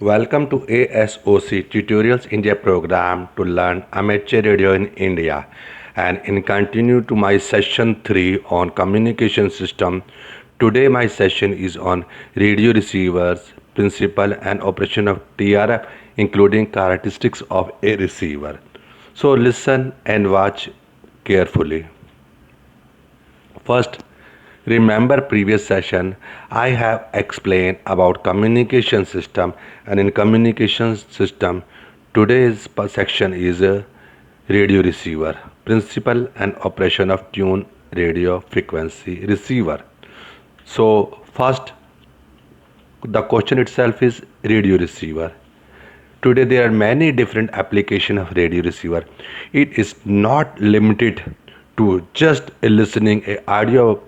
Welcome to ASOC Tutorials India program to learn amateur radio in India, and in continue to my session 3 on communication system. Today my session is on radio receivers, principle and operation of TRF, including characteristics of a receiver. So listen and watch carefully. First, remember previous session I have explained about communication system, and in communication system today's section is a radio receiver, principle and operation of tune radio frequency receiver. So first, the question itself is radio receiver. Today there are many different applications of radio receiver. It is not limited to just listening a audio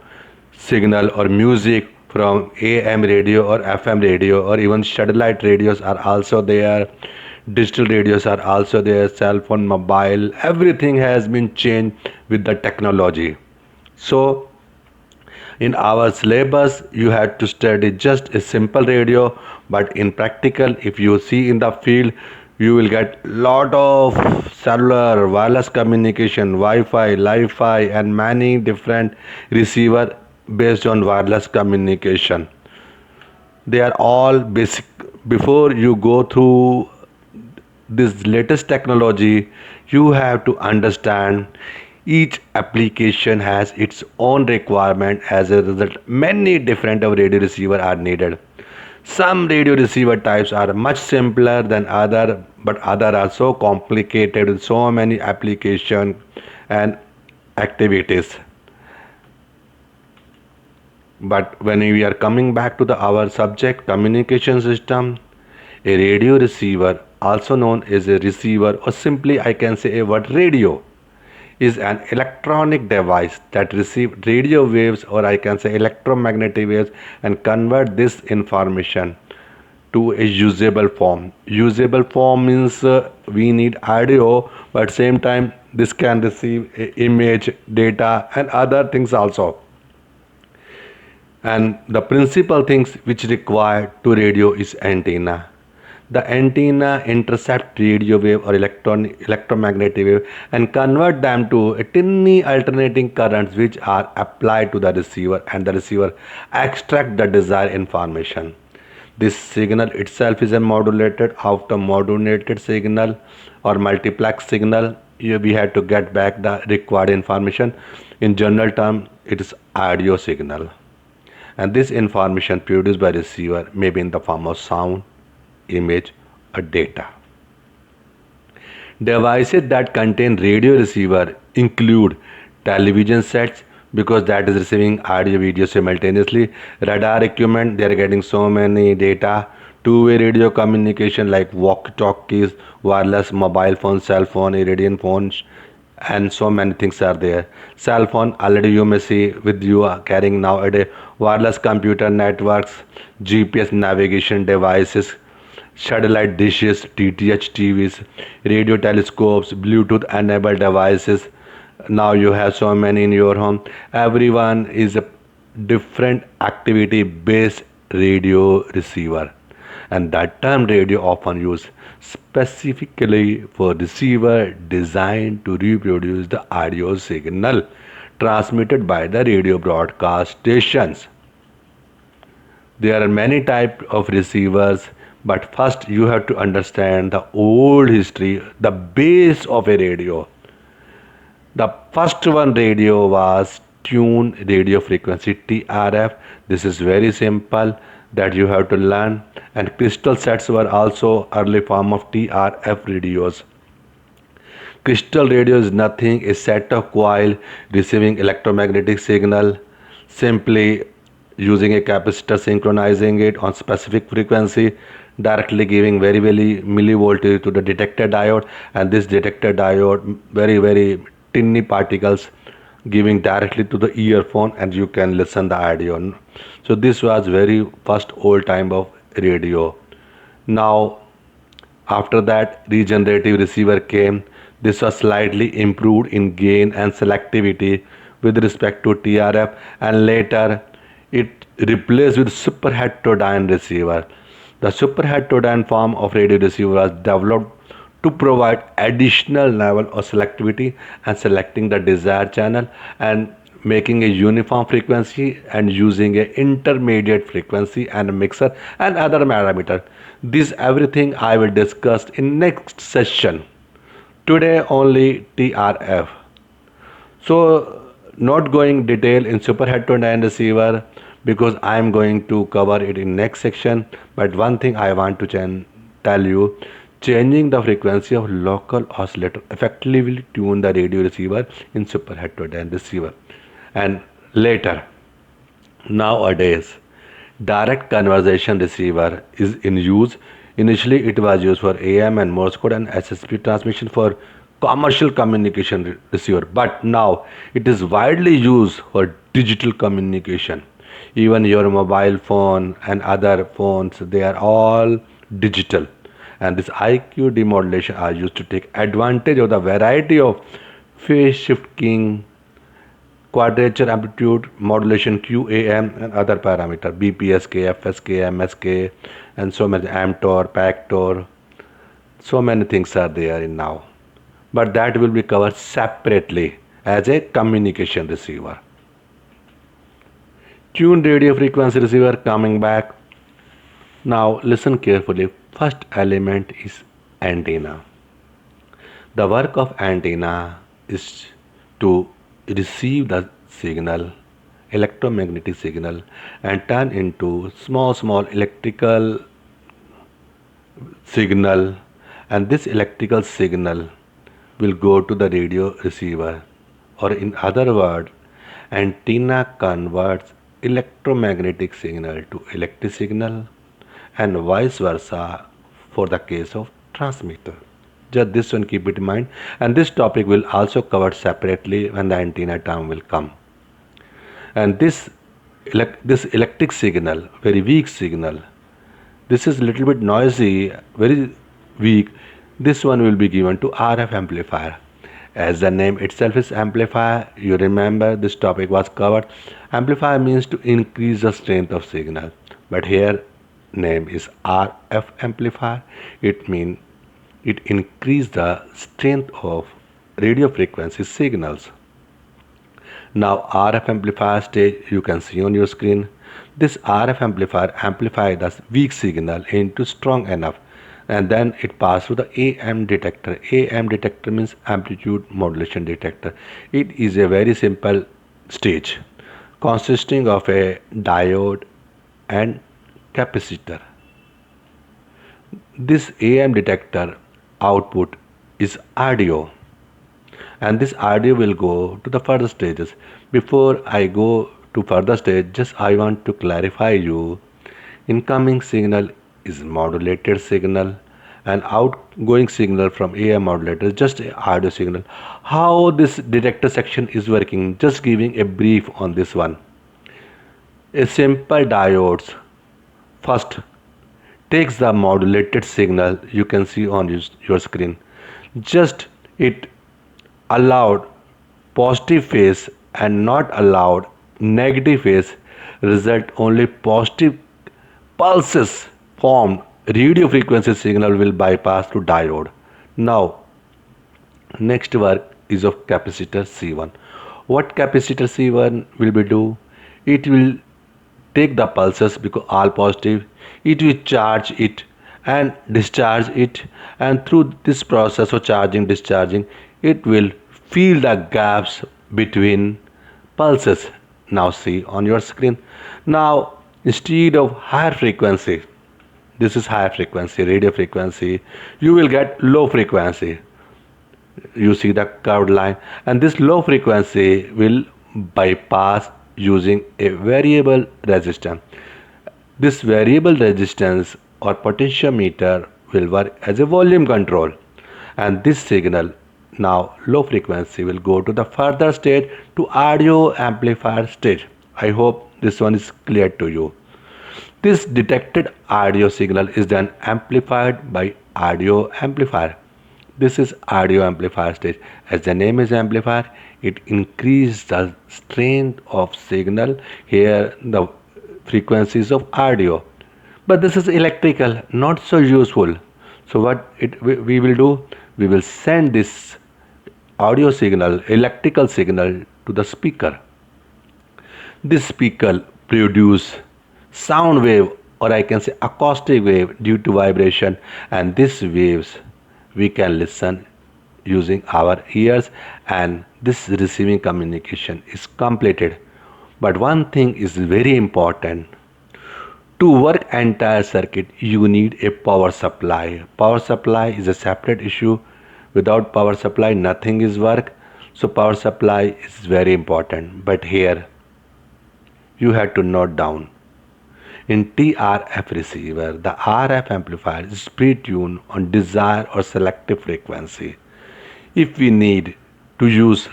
signal or music from AM radio or FM radio, or even satellite radios are also there. Digital radios are also there, cell phone, mobile, everything has been changed with the technology. So in our syllabus you had to study just a simple radio, but in practical if you see in the field you will get lot of cellular wireless communication, wi-fi, li-fi and many different receiver based on wireless communication. They are all basic. Before you go through this latest technology, you have to understand each application has its own requirement. As a result, many different of radio receiver are needed. Some radio receiver types are much simpler than other, but other are so complicated with so many application and activities. But when we are coming back to our subject, communication system, a radio receiver, also known as a receiver, or simply I can say a word radio, is an electronic device that receives radio waves, or I can say electromagnetic waves, and convert this information to a usable form. Usable form means we need audio, but same time this can receive image, data and other things also. And the principal things which require to radio is antenna. The antenna intercept radio wave or electromagnetic wave and convert them to a tiny alternating currents which are applied to the receiver, and the receiver extract the desired information. This signal itself is a modulated. After modulated signal or multiplex signal, we have to get back the required information. In general term, it is audio signal, and this information produced by receiver may be in the form of sound, image or data. Devices that contain radio receiver include television sets, because that is receiving audio video simultaneously. Radar equipment, they are getting so many data. Two-way radio communication like walkie-talkies, wireless mobile phone, cell phone, iridium phones, and so many things are there. Cell phone, already you may see with you are carrying nowadays. Wireless computer networks, GPS navigation devices, satellite dishes, DTH TVs, radio telescopes, Bluetooth enabled devices. Now you have so many in your home. Everyone is a different activity based radio receiver, and that term radio often used specifically for receiver designed to reproduce the audio signal transmitted by the radio broadcast stations. There are many types of receivers, but first you have to understand the old history, the base of a radio. The first one radio was tune radio frequency, TRF. This is very simple that you have to learn, and crystal sets were also early form of TRF radios. Crystal radio is nothing, a set of coil receiving electromagnetic signal, simply using a capacitor synchronizing it on specific frequency, directly giving very millivoltage to the detector diode, and this detector diode very tiny particles giving directly to the earphone, and you can listen the audio. So this was very first old time of radio. Now after that regenerative receiver came. This was slightly improved in gain and selectivity with respect to TRF, and later it replaced with super heterodyne receiver. The super heterodyne form of radio receiver was developed to provide additional level of selectivity and selecting the desired channel and making a uniform frequency and using a intermediate frequency and a mixer and other parameter. This everything I will discuss in next session. Today only TRF. So not going detail in super heterodyne receiver because I am going to cover it in next section. But one thing I want to tell you, changing the frequency of local oscillator effectively tune the radio receiver in super heterodyne receiver. And later, nowadays, direct conversation receiver is in use. Initially, it was used for AM and Morse code and SSP transmission for commercial communication receiver, but now it is widely used for digital communication. Even your mobile phone and other phones, they are all digital. And this IQ demodulation are used to take advantage of the variety of phase shifting, quadrature amplitude modulation QAM and other parameter BPSK, FSK, MSK and so many AMTOR, PACTOR, so many things are there in now. But that will be covered separately as a communication receiver. Tuned radio frequency receiver coming back. Now listen carefully. First element is antenna. The work of antenna is to receive the signal, electromagnetic signal, and turn into small electrical signal, and this electrical signal will go to the radio receiver, or in other words, antenna converts electromagnetic signal to electric signal and vice versa for the case of transmitter. Just this one keep it in mind, and this topic will also cover separately when the antenna term will come. And this electric signal, very weak signal, this is little bit noisy, very weak. This one will be given to RF amplifier. As the name itself is amplifier, you remember this topic was covered. Amplifier means to increase the strength of signal, but here name is RF amplifier. It means it increase the strength of radio frequency signals. Now RF amplifier stage you can see on your screen. This RF amplifier amplifies the weak signal into strong enough, and then it passes through the AM detector. AM detector means amplitude modulation detector. It is a very simple stage consisting of a diode and capacitor. This AM detector output is audio, and this audio will go to the further stages. Before I go to further stage, just I want to clarify you, incoming signal is modulated signal and outgoing signal from AM modulator is just a audio signal. How this detector section is working, just giving a brief on this one. A simple diodes first takes the modulated signal you can see on your screen. Just it allowed positive phase and not allowed negative phase, result only positive pulses formed. Radio frequency signal will bypass to diode. Now next work is of capacitor C1. What capacitor C1 will be do? It will take the pulses because all positive, it will charge it and discharge it, and through this process of charging discharging it will fill the gaps between pulses. Now see on your screen. Now instead of higher frequency, this is high frequency radio frequency, you will get low frequency. You see the curved line, and this low frequency will bypass using a variable resistance. This variable resistance or potentiometer will work as a volume control, and this signal now low frequency will go to the further state to audio amplifier stage. I hope this one is clear to you. This detected audio signal is then amplified by audio amplifier. This is audio amplifier stage. As the name is amplifier, it increases the strength of signal. Here the frequencies of audio. But this is electrical, not so useful. So what we will do, we will send this audio signal, electrical signal to the speaker. This speaker produce sound wave, or I can say acoustic wave, due to vibration, and these waves we can listen using our ears, and this receiving communication is completed. But one thing is very important: to work entire circuit you need a power supply. Power supply is a separate issue. Without power supply nothing is work. So power supply is very important. But here you have to note down, in TRF receiver the RF amplifier is pre-tuned on desired or selective frequency. If we need to use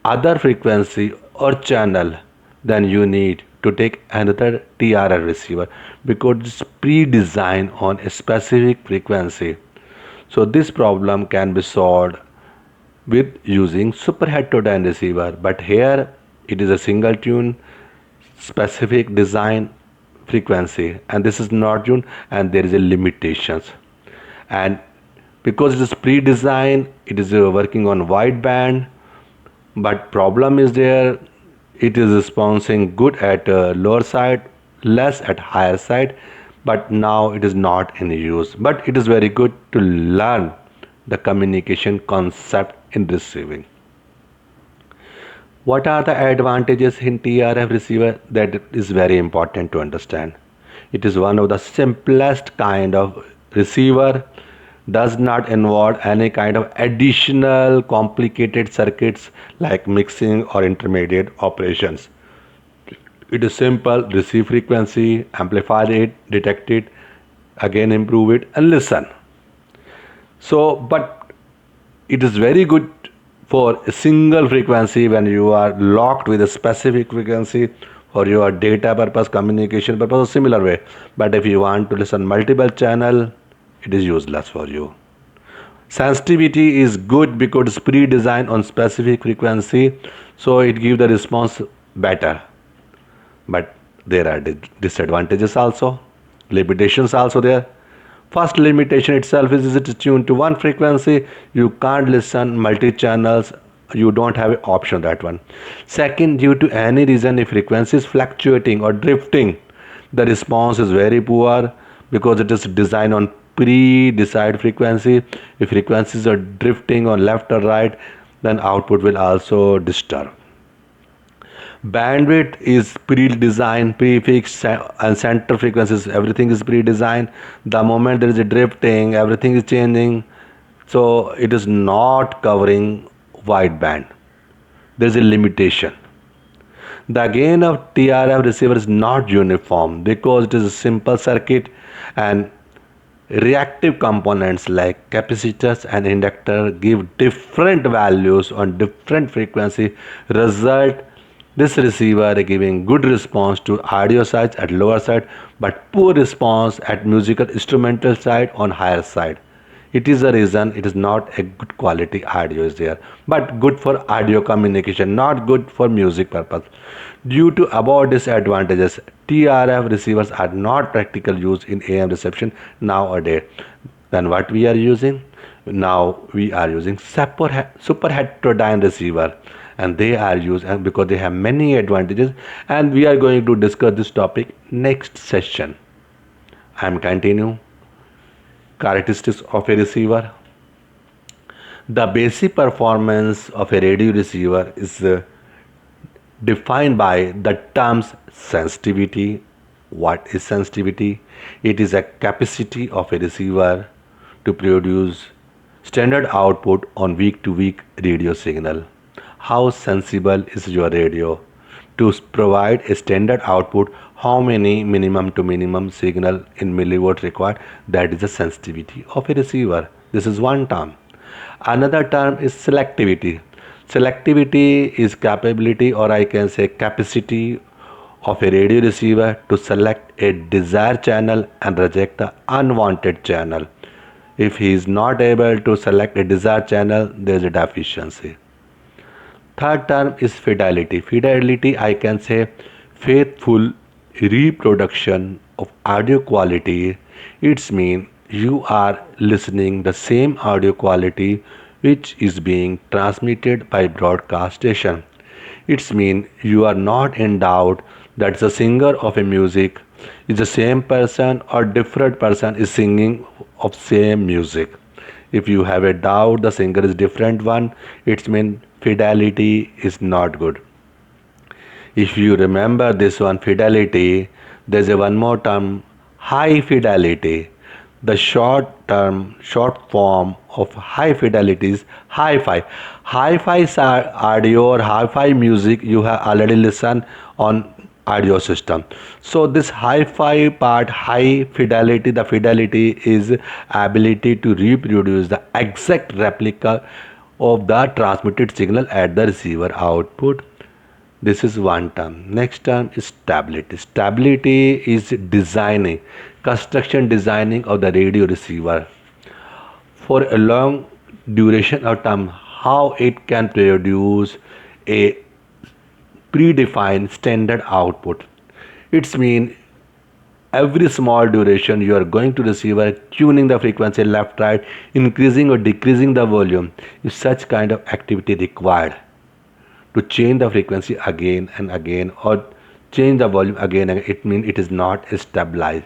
other frequency or channel, then you need to take another TRF receiver, because it's pre-designed on a specific frequency. So this problem can be solved with using super heterodyne receiver, but here it is a single tune specific design frequency, and this is not tuned, and there is a limitations. And because it is pre-designed, it is working on wide band, but problem is there, it is responding good at lower side, less at higher side, but now it is not in use. But it is very good to learn the communication concept in receiving. What are the advantages in TRF receiver? That is very important to understand. It is one of the simplest kind of receiver, does not involve any kind of additional complicated circuits like mixing or intermediate operations. It is simple: receive frequency, amplify it, detect it, again improve it, and listen. So, but it is very good for a single frequency when you are locked with a specific frequency for your data purpose, communication purpose, or similar way. But if you want to listen multiple channel, it is useless for you. Sensitivity is good because it's pre-designed on specific frequency, so it gives the response better. But there are disadvantages also, limitations also there. First limitation itself is it is tuned to one frequency. You can't listen multi-channels. You don't have an option that one. Second, due to any reason, if frequency is fluctuating or drifting, the response is very poor because it is designed on pre-decided frequency. If frequencies are drifting on left or right, then output will also disturb. Bandwidth is pre-designed, prefixed, and center frequencies, everything is pre-designed. The moment there is a drifting, everything is changing, so it is not covering wide band. There is a limitation. The gain of TRF receiver is not uniform because it is a simple circuit, and reactive components like capacitors and inductor give different values on different frequency. Result, this receiver giving good response to audio sides at lower side, but poor response at musical instrumental side on higher side. It is a reason it is not a good quality audio is there, but good for audio communication, not good for music purpose. Due to above disadvantages, TRF receivers are not practical use in AM reception nowadays. Then what we are using? Now we are using super heterodyne receiver, and they are used and because they have many advantages, and we are going to discuss this topic next session. I am continue characteristics of a receiver. The basic performance of a radio receiver is defined by the terms sensitivity. What is sensitivity? It is a capacity of a receiver to produce standard output on week to week radio signal. How sensible is your radio to provide a standard output? How many minimum to minimum signal in milliwatt required? That is the sensitivity of a receiver. This is one term. Another term is selectivity. Selectivity is capability, or I can say capacity of a radio receiver to select a desired channel and reject the unwanted channel. If he is not able to select a desired channel, there is a deficiency. Third term is fidelity. Fidelity, I can say faithful reproduction of audio quality, it's mean you are listening the same audio quality which is being transmitted by broadcast station. It's mean you are not in doubt that the singer of a music is the same person or different person is singing of same music. If you have a doubt the singer is different one, it's mean fidelity is not good. If you remember this one fidelity, there's a one more term, high fidelity. The short form of high fidelity is hi-fi. Hi-fi audio or hi-fi music you have already listened on audio system. So this hi-fi part, high fidelity, the fidelity is ability to reproduce the exact replica of the transmitted signal at the receiver output. This is one term. Next term is stability. Stability is designing, construction designing of the radio receiver for a long duration of time, how it can produce a predefined standard output. It's mean every small duration you are going to receiver tuning the frequency left right, increasing or decreasing the volume is such kind of activity required to change the frequency again and again or change the volume again and it means it is not stabilized.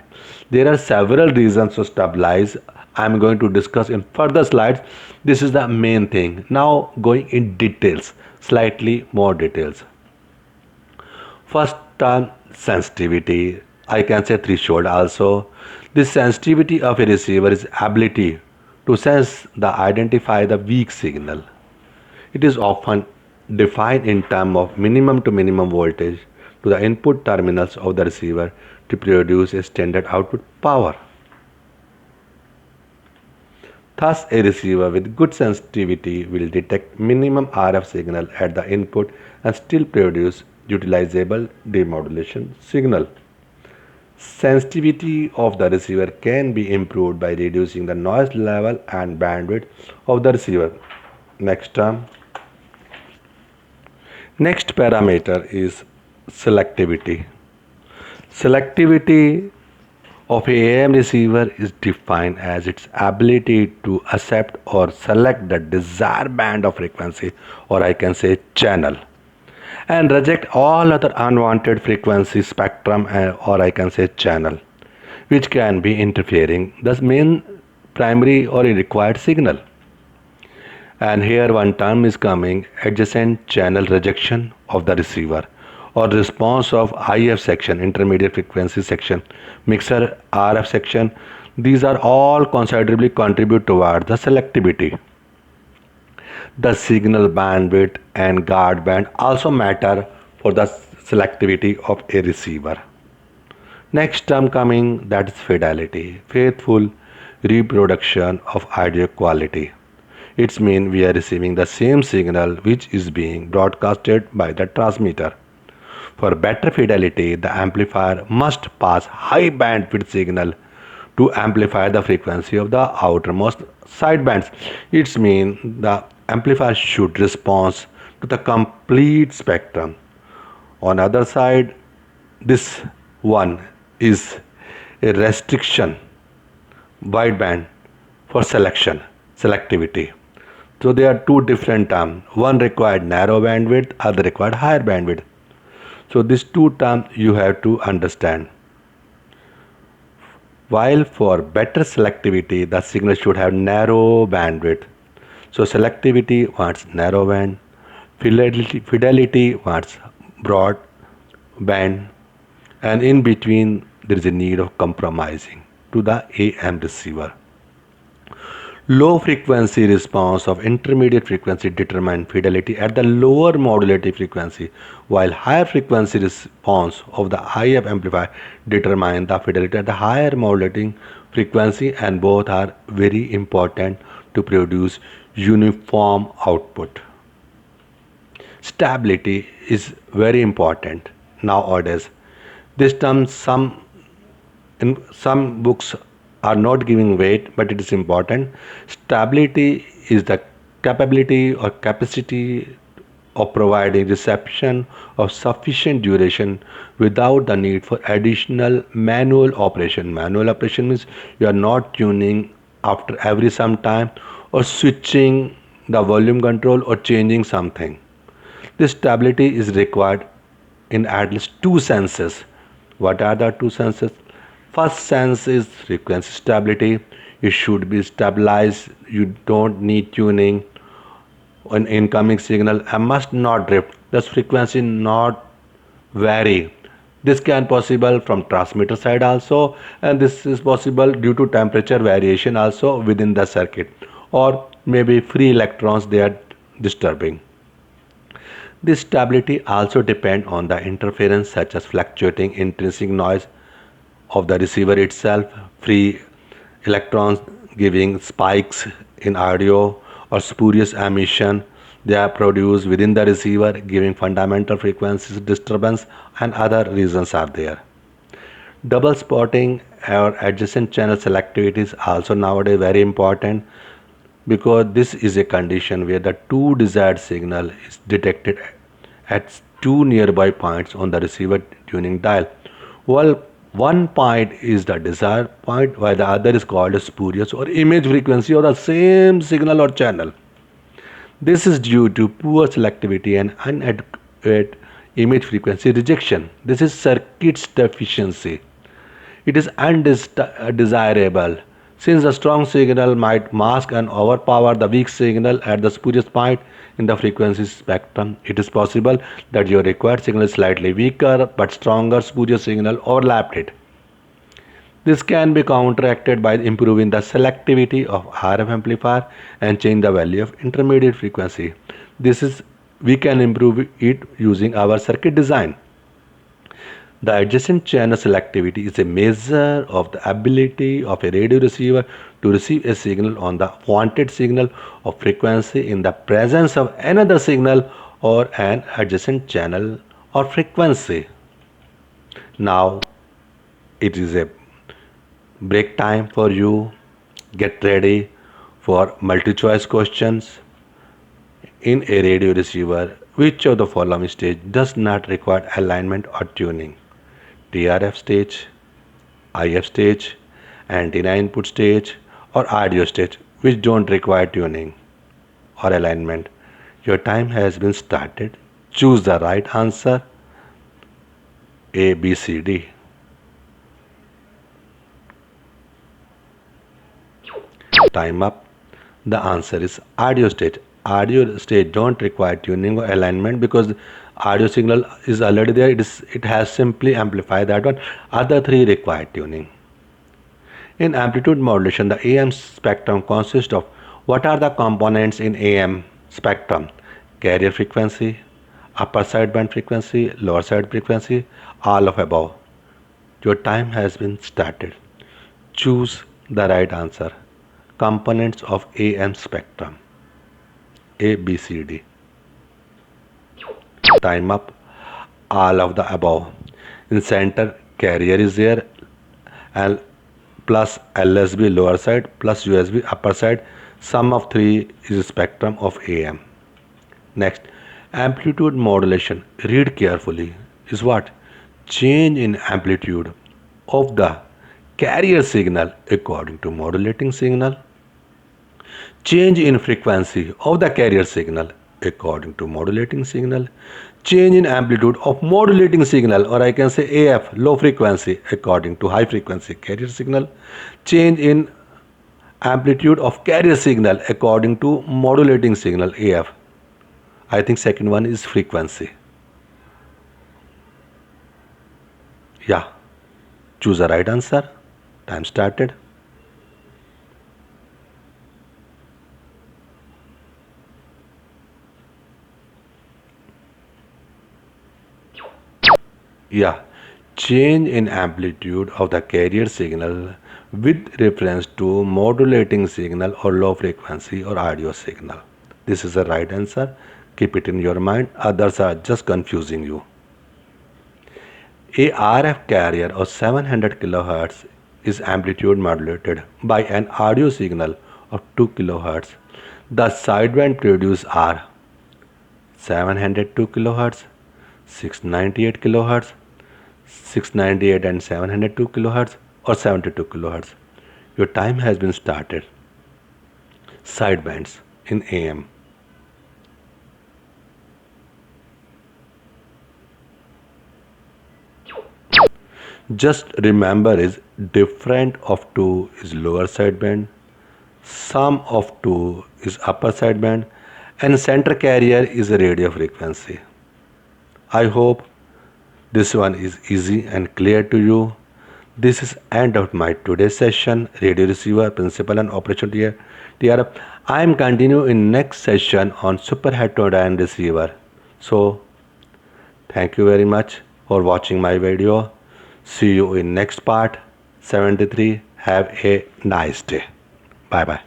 There are several reasons to stabilize. I'm going to discuss in further slides. This is the main thing. Now going in details, slightly more details. First term, sensitivity. I can say threshold also. This sensitivity of a receiver is ability to sense the identify the weak signal. It is often defined in terms of minimum to minimum voltage to the input terminals of the receiver to produce a standard output power. Thus, a receiver with good sensitivity will detect minimum RF signal at the input and still produce utilizable demodulation signal. Sensitivity of the receiver can be improved by reducing the noise level and bandwidth of the receiver. Next term. Next parameter is selectivity. Selectivity of a AM receiver is defined as its ability to accept or select the desired band of frequency, or I can say channel, and reject all other unwanted frequency spectrum, or I can say channel, which can be interfering the main primary or required signal. And here one term is coming, adjacent channel rejection of the receiver or response of IF section, intermediate frequency section, mixer RF section. These are all considerably contribute toward the selectivity. The signal bandwidth and guard band also matter for the selectivity of a receiver. Next term coming, that is fidelity, faithful reproduction of audio quality. It means we are receiving the same signal which is being broadcasted by the transmitter. For better fidelity, the amplifier must pass high bandwidth signal to amplify the frequency of the outermost sidebands. It means the amplifier should respond to the complete spectrum. On other side, this one is a restriction wideband for selectivity. So there are two different terms. One required narrow bandwidth, other required higher bandwidth. So these two terms you have to understand. While for better selectivity, the signal should have narrow bandwidth. So selectivity wants narrow band, fidelity wants broad band, and in between there is a need of compromising to the AM receiver. Low frequency response of intermediate frequency determine fidelity at the lower modulating frequency, while higher frequency response of the IF amplifier determine the fidelity at the higher modulating frequency, and both are very important to produce uniform output. Stability is very important nowadays. This term in some books are not giving weight, but it is important. Stability is the capability or capacity of providing reception of sufficient duration without the need for additional manual operation. Manual operation means you are not tuning after every some time or switching the volume control or changing something. This stability is required in at least two senses. What are the two senses? First sense is frequency stability. It should be stabilized. You don't need tuning. An incoming signal and must not drift. Thus frequency not vary. This can possible from transmitter side also, and this is possible due to temperature variation also within the circuit, or maybe free electrons they are disturbing. This stability also depends on the interference such as fluctuating intrinsic noise of the receiver itself, free electrons giving spikes in audio, or spurious emission they are produced within the receiver giving fundamental frequencies disturbance, and other reasons are there. Double spotting or adjacent channel selectivity is also nowadays very important, because this is a condition where the two desired signal is detected at two nearby points on the receiver tuning dial. Well, one point is the desired point while the other is called a spurious or image frequency of the same signal or channel. This is due to poor selectivity and inadequate image frequency rejection. This is circuit's deficiency. It is undesirable since a strong signal might mask and overpower the weak signal at the spurious point in the frequency spectrum. It is possible that your required signal is slightly weaker but stronger spurious signal overlapped it. This can be counteracted by improving the selectivity of RF amplifier and change the value of intermediate frequency. This is we can improve it using our circuit design. The adjacent channel selectivity is a measure of the ability of a radio receiver to receive a signal on the wanted signal of frequency in the presence of another signal or an adjacent channel or frequency. Now it is a break time for you. Get ready for multi-choice questions. In a radio receiver, which of the following stage does not require alignment or tuning? TRF stage, IF stage, antenna input stage, or audio stage, which don't require tuning or alignment. Your time has been started. Choose the right answer. A, B, C, D. Time up. The answer is audio stage. Audio stage don't require tuning or alignment because audio signal is already there. It has simply amplified that one. Other three require tuning. In amplitude modulation, the AM spectrum consists of what are the components in AM spectrum? Carrier frequency, upper sideband frequency, lower side frequency, all of above. Your time has been started. Choose the right answer. Components of AM spectrum. A, B, C, D. Time up. All of the above. In center, carrier is there, and plus LSB lower side plus USB upper side. Sum of three is spectrum of AM. Next, amplitude modulation. Read carefully. Is what? Change in amplitude of the carrier signal according to modulating signal. Change in frequency of the carrier signal according to modulating signal. Change in amplitude of modulating signal, or I can say AF, low frequency, according to high frequency carrier signal. Change in amplitude of carrier signal according to modulating signal AF. I think second one is frequency. Yeah. Choose the right answer. Time started. Yeah, change in amplitude of the carrier signal with reference to modulating signal or low frequency or audio signal. This is the right answer. Keep it in your mind. Others are just confusing you. A RF carrier of 700 kHz is amplitude modulated by an audio signal of 2 kHz. The sideband produced are 702 kilohertz, 698 kilohertz, 698 and 702 kilohertz, or 72 kilohertz. Your time has been started. Sidebands in AM. Just remember is different of 2 is lower sideband, sum of 2 is upper sideband, and center carrier is a radio frequency. I hope this one is easy and clear to you. This is end of my today's session, radio receiver, principle and operation TRF. I am continue in next session on super heterodyne receiver. So thank you very much for watching my video. See you in next part 73. Have a nice day. Bye bye.